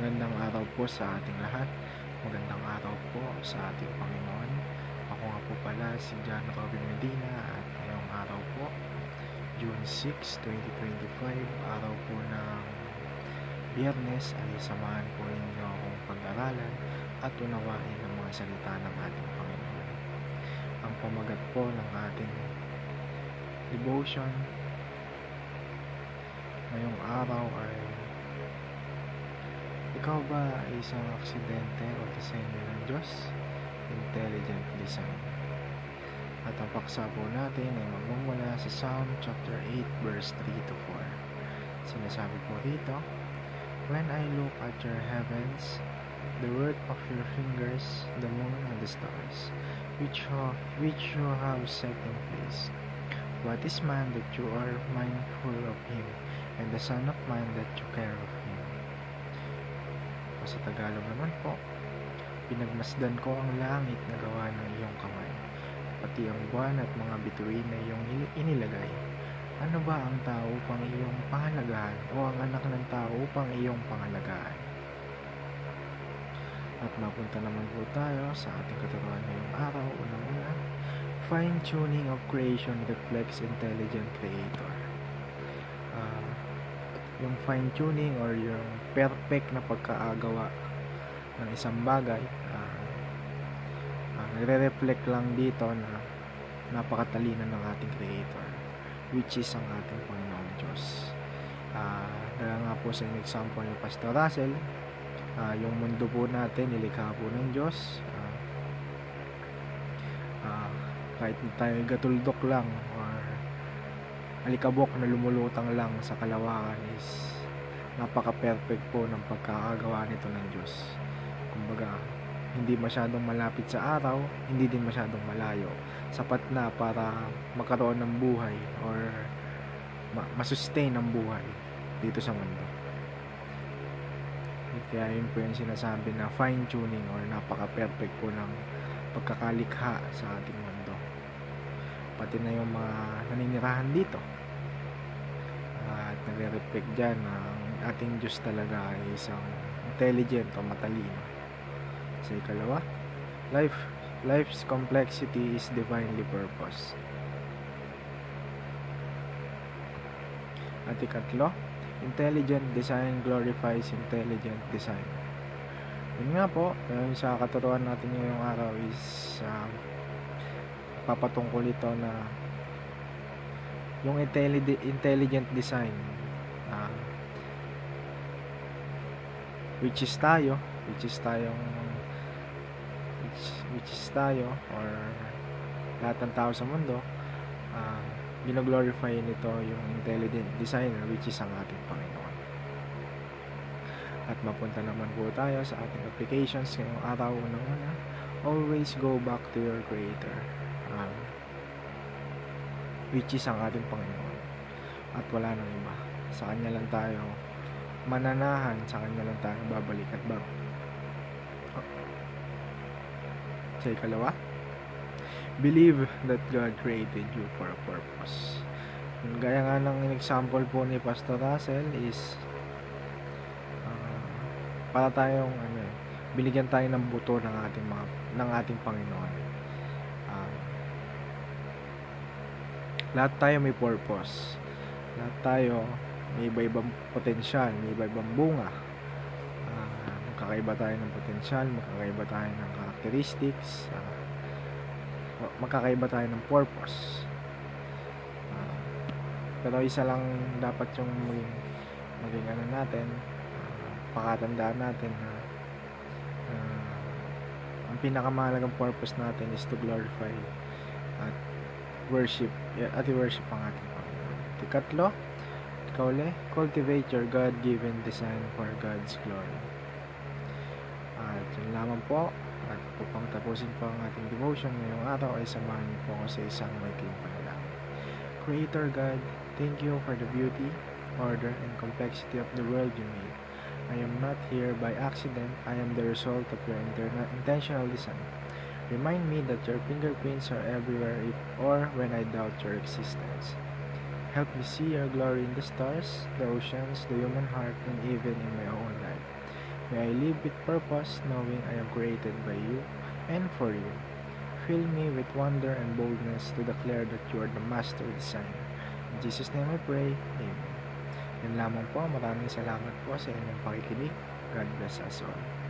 Magandang araw po sa ating lahat. Magandang araw po sa ating Panginoon. Ako nga po pala si John Robin Medina at ngayong araw po, June 6, 2025, araw po ng Biyernes, ay samahan po ninyo akong pag-aralan at unawain ang mga salita ng ating Panginoon. Ang pamagat po ng ating devotion ngayong araw ay: ikaw ba ay isang aksidente o disenyo ng Diyos? Intelligent Design. At ang paksa po natin ay magmumula sa Psalm chapter 8 verse 3 to 4. Sinasabi po rito, "When I look at your heavens, the work of your fingers, the moon and the stars, which you have set in place. What is man that you are mindful of him, and the son of man that you care of him?" Sa Tagalog naman po, pinagmasdan ko ang langit na gawa ng iyong kamay, pati ang buwan at mga bituin na iyong inilagay. Ano ba ang tao upang iyong pangalagaan, o ang anak ng tao upang iyong pangalagaan? At mapunta naman po tayo sa ating katuruan ngayong araw. Unang-una, fine-tuning of creation reflects intelligent creator. Yung fine-tuning or yung perfect na pagkaagawa ng isang bagay, nire-reflect lang dito na napakatalino ng ating Creator, which is ang ating Panginoong Diyos. Dahil nga po sa example ni Pastor Russell, yung mundo po natin nilikha po ng Diyos. Kahit tayo gatuldok lang or alikabok na lumulutang lang sa kalawakan, is napaka-perfect po ng pagkakagawa nito ng Diyos. Kumbaga, hindi masyadong malapit sa araw, hindi din masyadong malayo. Sapat na para magkaroon ng buhay or masustain ang buhay dito sa mundo. Kaya yun po yung sinasabi na fine-tuning or napaka-perfect po ng pagkakalikha sa ating mundo. Pati na yung mga naninirahan dito, at nagre-reflect dyan na ang ating Diyos talaga ay isang intelligent o matalino. Sa ikalawa, life's complexity is divinely purpose. At ikatlo, intelligent design glorifies intelligent design. Yun nga po, yung sa katuruan natin ngayong araw is papatungkol ito na yung intelligent design, which is tayo or lahat ng tao sa mundo, gino-glorify nito yung intelligent designer, which is ang ating Panginoon. At mapunta naman po tayo sa ating applications ngayong araw. Unang-una, always go back to your Creator, which is ang ating Panginoon, at wala nang iba. Sa Kanya lang tayo mananahan, sa Kanya lang tayo babalik at Sa ikalawa, believe that God created you for a purpose. Gaya nga ng example po ni Pastor Russell is para tayong binigyan tayo ng buto ng ating Panginoon. Lahat tayo may purpose. Lahat tayo may iba-ibang potensyal, may iba-ibang bunga. Magkakaiba tayo ng potensyal, magkakaiba tayo ng characteristics, magkakaiba tayo ng purpose. Pero isa lang dapat yung maging natin, pakatandaan natin na ang pinakamahalagang purpose natin is to glorify at worship ang ating Panginoon. Ikatlo, cultivate your God-given design for God's glory. At yun lamang po. At upang tapusin po ang ating devotion ngayong araw, ay samahan niyo po ako sa isang maikling panalangin. Creator God, thank you for the beauty, order, and complexity of the world you made. I am not here by accident. I am the result of your intentional design. Remind me that your fingerprints are everywhere or when I doubt your existence. Help me see your glory in the stars, the oceans, the human heart, and even in my own life. May I live with purpose, knowing I am created by you and for you. Fill me with wonder and boldness to declare that you are the master designer. In Jesus' name I pray, Amen. Yan lamang po, maraming salamat po sa inyong pakikinig. God bless us all.